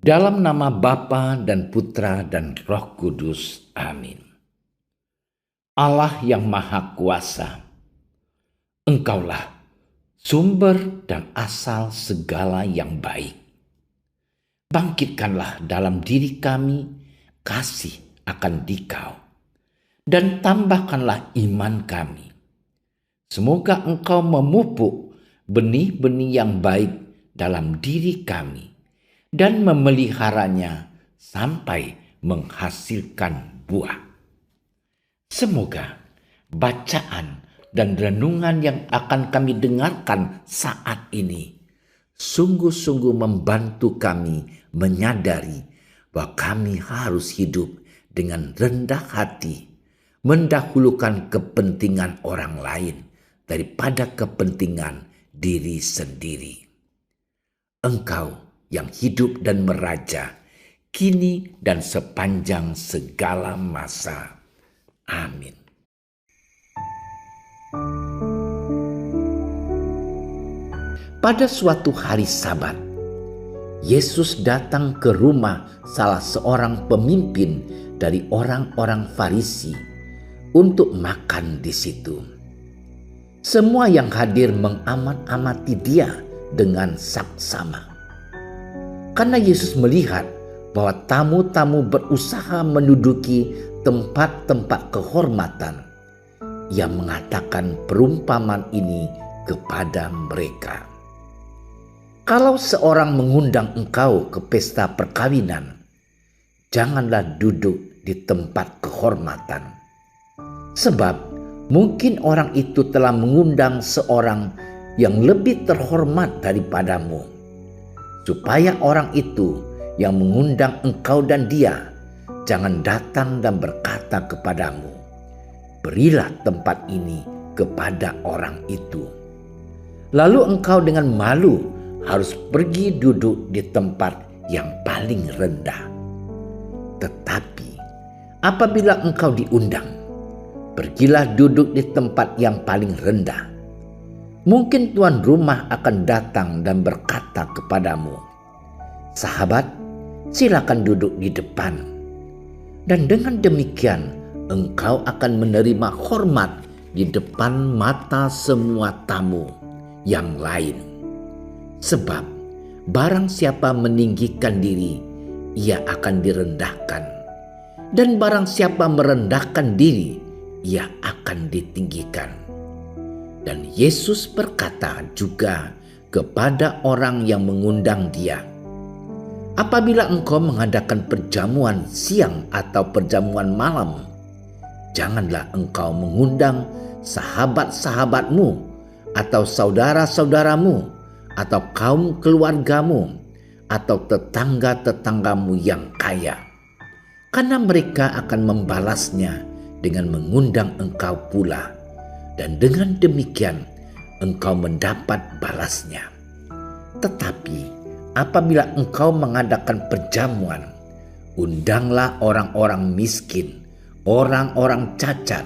Dalam nama Bapa dan Putra dan Roh Kudus. Amin. Allah yang Maha Kuasa, Engkaulah sumber dan asal segala yang baik. Bangkitkanlah dalam diri kami kasih akan Dikau, dan tambahkanlah iman kami. Semoga Engkau memupuk benih-benih yang baik dalam diri kami, dan memeliharanya sampai menghasilkan buah. Semoga bacaan dan renungan yang akan kami dengarkan saat ini sungguh-sungguh membantu kami menyadari bahwa kami harus hidup dengan rendah hati, mendahulukan kepentingan orang lain daripada kepentingan diri sendiri. Engkau yang hidup dan meraja, kini dan sepanjang segala masa. Amin. Pada suatu hari Sabat, Yesus datang ke rumah salah seorang pemimpin dari orang-orang Farisi untuk makan di situ. Semua yang hadir mengamat-amati dia dengan saksama. Karena Yesus melihat bahwa tamu-tamu berusaha menduduki tempat-tempat kehormatan, Ia mengatakan perumpamaan ini kepada mereka. Kalau seorang mengundang engkau ke pesta perkawinan, janganlah duduk di tempat kehormatan. Sebab mungkin orang itu telah mengundang seorang yang lebih terhormat daripadamu, supaya orang itu yang mengundang engkau dan dia jangan datang dan berkata kepadamu, berilah tempat ini kepada orang itu. Lalu engkau dengan malu harus pergi duduk di tempat yang paling rendah. Tetapi apabila engkau diundang, pergilah duduk di tempat yang paling rendah. Mungkin tuan rumah akan datang dan berkata kepadamu, sahabat, silakan duduk di depan. Dan dengan demikian engkau akan menerima hormat di depan mata semua tamu yang lain. Sebab barang siapa meninggikan diri, ia akan direndahkan. Dan barang siapa merendahkan diri, ia akan ditinggikan. Dan Yesus berkata juga kepada orang yang mengundang dia, apabila engkau mengadakan perjamuan siang atau perjamuan malam, janganlah engkau mengundang sahabat-sahabatmu atau saudara-saudaramu atau kaum keluargamu atau tetangga-tetanggamu yang kaya, karena mereka akan membalasnya dengan mengundang engkau pula, dan dengan demikian engkau mendapat balasnya. Tetapi apabila engkau mengadakan perjamuan, undanglah orang-orang miskin, orang-orang cacat,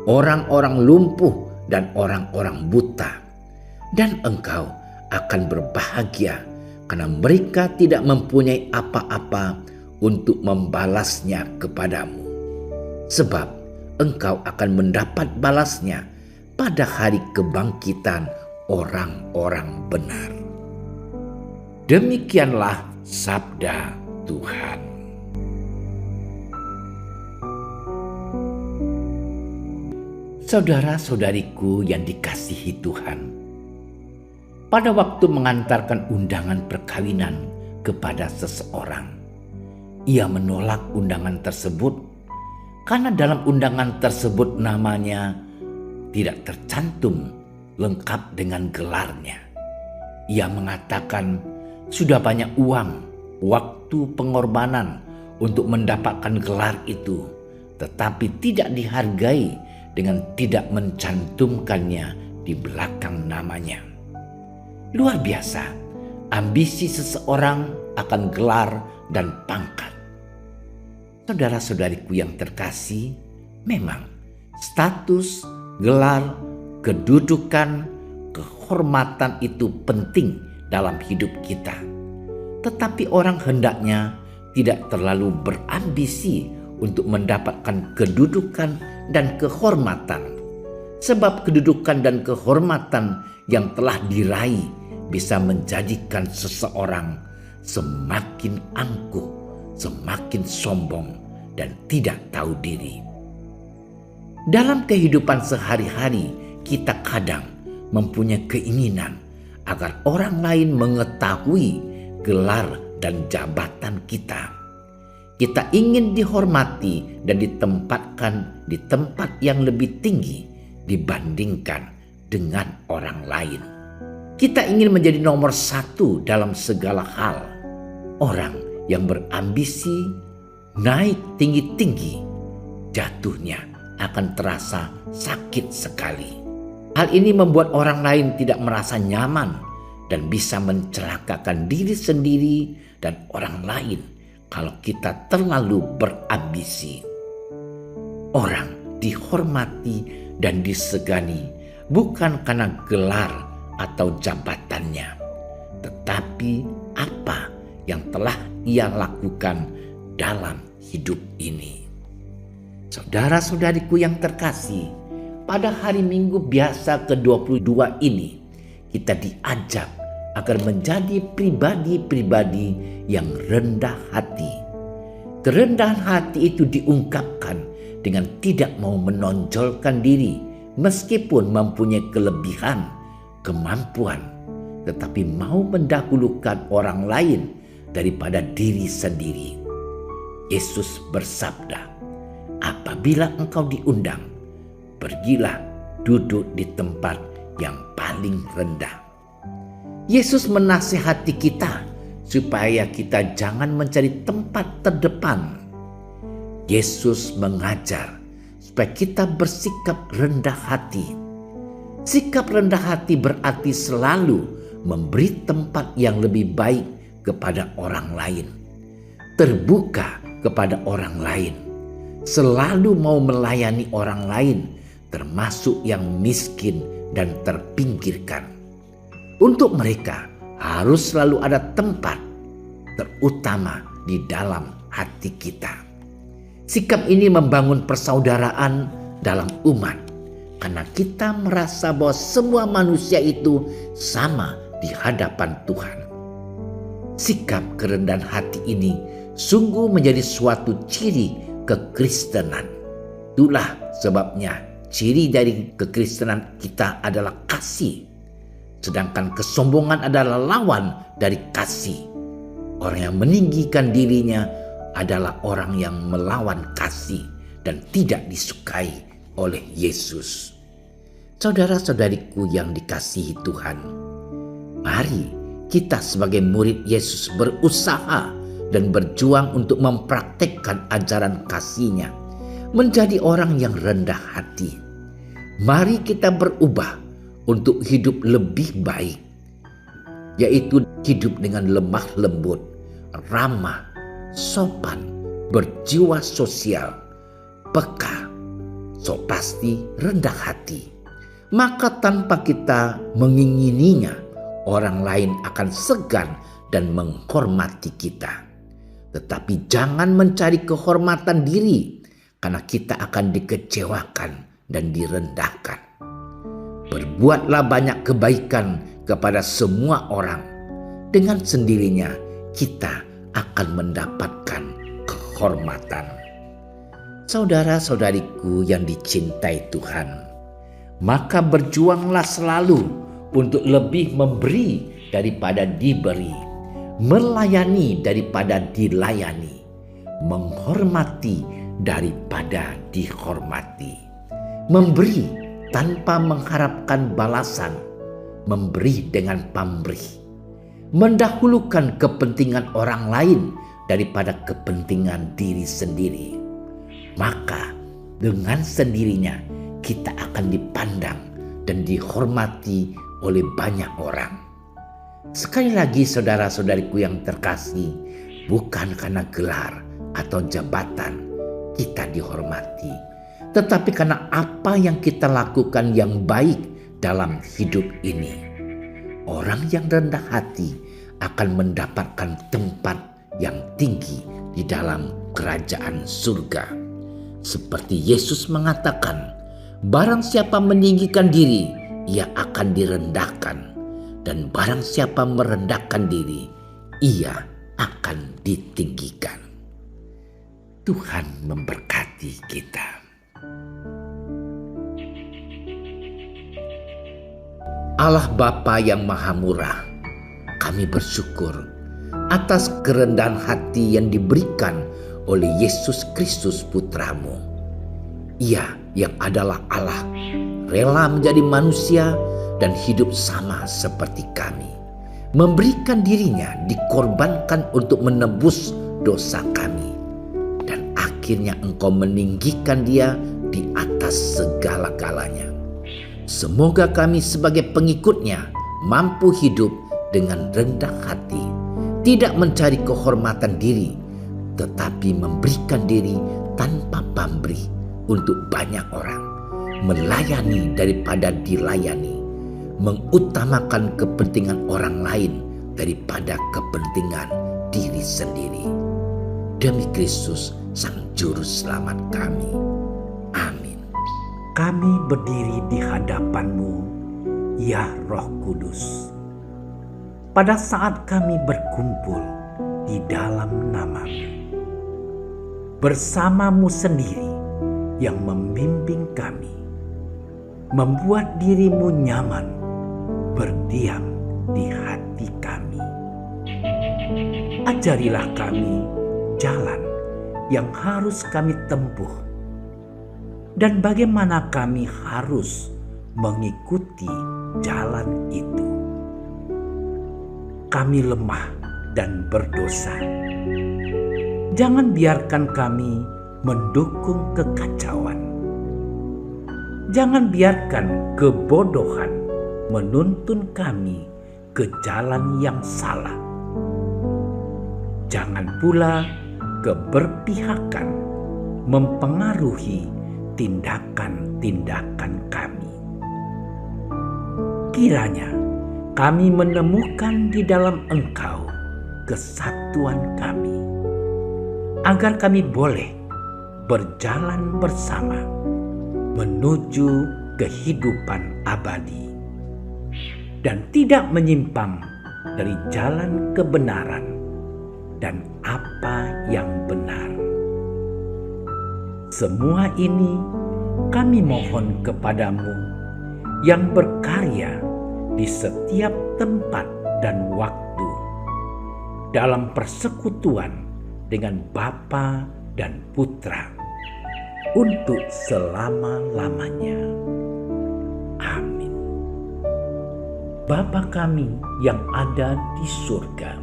orang-orang lumpuh, dan orang-orang buta. Dan engkau akan berbahagia karena mereka tidak mempunyai apa-apa untuk membalasnya kepadamu. Sebab engkau akan mendapat balasnya pada hari kebangkitan orang-orang benar. Demikianlah sabda Tuhan. Saudara-saudariku yang dikasihi Tuhan, pada waktu mengantarkan undangan perkawinan kepada seseorang, ia menolak undangan tersebut karena dalam undangan tersebut namanya tidak tercantum lengkap dengan gelarnya. Ia mengatakan sudah banyak uang, waktu, pengorbanan untuk mendapatkan gelar itu, tetapi tidak dihargai dengan tidak mencantumkannya di belakang namanya. Luar biasa ambisi seseorang akan gelar dan pangkat. Saudara-saudariku yang terkasih, memang status, gelar, kedudukan, kehormatan itu penting dalam hidup kita. Tetapi orang hendaknya tidak terlalu berambisi untuk mendapatkan kedudukan dan kehormatan. Sebab kedudukan dan kehormatan yang telah diraih bisa menjadikan seseorang semakin angkuh, semakin sombong, dan tidak tahu diri. Dalam kehidupan sehari-hari, kita kadang mempunyai keinginan agar orang lain mengetahui gelar dan jabatan kita. Kita ingin dihormati dan ditempatkan di tempat yang lebih tinggi dibandingkan dengan orang lain. Kita ingin menjadi nomor satu dalam segala hal. Orang yang berambisi naik tinggi-tinggi, jatuhnya akan terasa sakit sekali. Hal ini membuat orang lain tidak merasa nyaman dan bisa mencelakakan diri sendiri dan orang lain kalau kita terlalu berambisi. Orang dihormati dan disegani bukan karena gelar atau jabatannya, tetapi apa yang telah ia lakukan dalam hidup ini. Saudara-saudariku yang terkasih, pada hari Minggu biasa ke-22 ini, kita diajak agar menjadi pribadi-pribadi yang rendah hati. Kerendahan hati itu diungkapkan dengan tidak mau menonjolkan diri meskipun mempunyai kelebihan, kemampuan, tetapi mau mendahulukan orang lain daripada diri sendiri. Yesus bersabda, "Apabila engkau diundang, pergilah duduk di tempat yang paling rendah." Yesus menasihati kita supaya kita jangan mencari tempat terdepan. Yesus mengajar supaya kita bersikap rendah hati. Sikap rendah hati berarti selalu memberi tempat yang lebih baik kepada orang lain, terbuka kepada orang lain, selalu mau melayani orang lain, termasuk yang miskin dan terpinggirkan. Untuk mereka harus selalu ada tempat, terutama di dalam hati kita. Sikap ini membangun persaudaraan dalam umat, karena kita merasa bahwa semua manusia itu sama di hadapan Tuhan. Sikap kerendahan hati ini sungguh menjadi suatu ciri kekristenan. Itulah sebabnya ciri dari kekristenan kita adalah kasih, sedangkan kesombongan adalah lawan dari kasih. Orang yang meninggikan dirinya adalah orang yang melawan kasih dan tidak disukai oleh Yesus. Saudara-saudariku yang dikasihi Tuhan, mari kita sebagai murid Yesus berusaha dan berjuang untuk mempraktekkan ajaran kasih-Nya, menjadi orang yang rendah hati. Mari kita berubah untuk hidup lebih baik, yaitu hidup dengan lemah lembut, ramah, sopan, berjiwa sosial, peka, pasti rendah hati. Maka tanpa kita mengingininya, orang lain akan segan dan menghormati kita. Tetapi jangan mencari kehormatan diri, karena kita akan dikecewakan dan direndahkan. Berbuatlah banyak kebaikan kepada semua orang. Dengan sendirinya kita akan mendapatkan kehormatan. Saudara-saudariku yang dicintai Tuhan, maka berjuanglah selalu untuk lebih memberi daripada diberi, melayani daripada dilayani, menghormati daripada dihormati, memberi tanpa mengharapkan balasan, memberi dengan pamrih, mendahulukan kepentingan orang lain daripada kepentingan diri sendiri. Maka dengan sendirinya kita akan dipandang dan dihormati oleh banyak orang. Sekali lagi saudara-saudariku yang terkasih, bukan karena gelar atau jabatan kita dihormati, tetapi karena apa yang kita lakukan yang baik dalam hidup ini. Orang yang rendah hati akan mendapatkan tempat yang tinggi di dalam kerajaan surga. Seperti Yesus mengatakan, barang siapa meninggikan diri, ia akan direndahkan. Dan barang siapa merendahkan diri, ia akan ditinggikan. Tuhan memberkati kita. Allah Bapa yang Maha Murah, kami bersyukur atas kerendahan hati yang diberikan oleh Yesus Kristus Putramu. Ia yang adalah Allah, rela menjadi manusia dan hidup sama seperti kami. Memberikan dirinya dikorbankan untuk menebus dosa kami. Dan akhirnya Engkau meninggikan dia di atas segala-galanya. Semoga kami sebagai pengikutnya mampu hidup dengan rendah hati, tidak mencari kehormatan diri, tetapi memberikan diri tanpa pamrih untuk banyak orang, melayani daripada dilayani, mengutamakan kepentingan orang lain daripada kepentingan diri sendiri. Demi Kristus, Sang Juru Selamat kami. Amin. Kami berdiri di hadapan-Mu, ya Roh Kudus. Pada saat kami berkumpul di dalam nama-Mu, bersama-Mu sendiri yang membimbing kami, membuat diri-Mu nyaman berdiam di hati kami. Ajarilah kami jalan yang harus kami tempuh, dan bagaimana kami harus mengikuti jalan itu. Kami lemah dan berdosa. Jangan biarkan kami mendukung kekacauan. Jangan biarkan kebodohan menuntun kami ke jalan yang salah. Jangan pula keberpihakan mempengaruhi tindakan-tindakan kami. Kiranya kami menemukan di dalam Engkau kesatuan kami, agar kami boleh berjalan bersama menuju kehidupan abadi dan tidak menyimpang dari jalan kebenaran dan apa yang benar. Semua ini kami mohon kepadamu yang berkarya di setiap tempat dan waktu dalam persekutuan dengan Bapa dan Putra untuk selama-lamanya. Amin. Bapa kami yang ada di surga,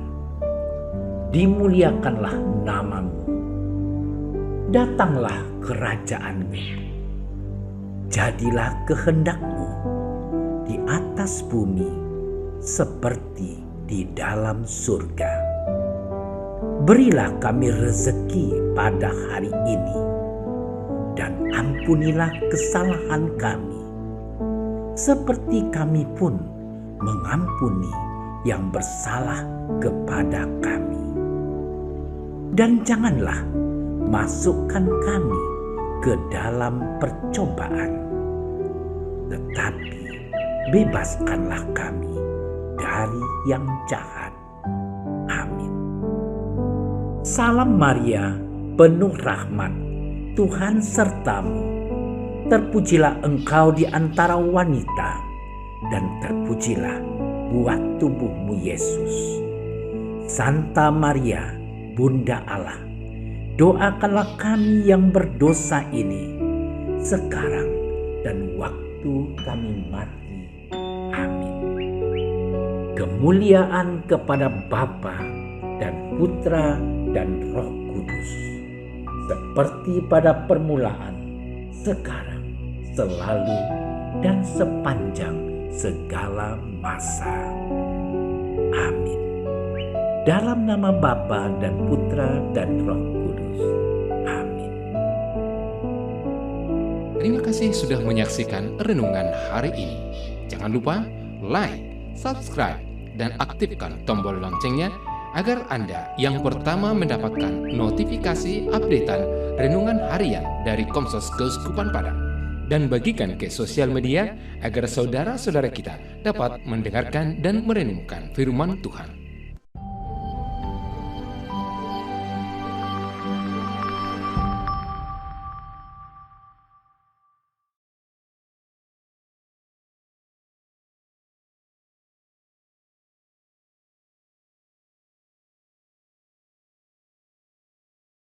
dimuliakanlah nama-Mu. Datanglah kerajaan-Mu. Jadilah kehendak-Mu di atas bumi seperti di dalam surga. Berilah kami rezeki pada hari ini, dan ampunilah kesalahan kami, seperti kami pun mengampuni yang bersalah kepada kami. Dan janganlah masukkan kami ke dalam percobaan, tetapi bebaskanlah kami dari yang jahat. Amin. Salam Maria, penuh rahmat, Tuhan sertamu. Terpujilah engkau di antara wanita, dan terpujilah buah tubuhmu Yesus. Santa Maria, Bunda Allah, doakanlah kami yang berdosa ini, sekarang dan waktu kami mati. Amin. Kemuliaan kepada Bapa dan Putra dan Roh Kudus, seperti pada permulaan, sekarang, selalu, dan sepanjang segala masa. Amin. Dalam nama Bapa dan Putra dan Roh Kudus. Amin. Terima kasih sudah menyaksikan renungan hari ini. Jangan lupa like, subscribe, dan aktifkan tombol loncengnya agar Anda yang pertama mendapatkan notifikasi updatean renungan harian dari Komsos Keuskupan Padang. Dan bagikan ke sosial media agar saudara-saudara kita dapat mendengarkan dan merenungkan firman Tuhan.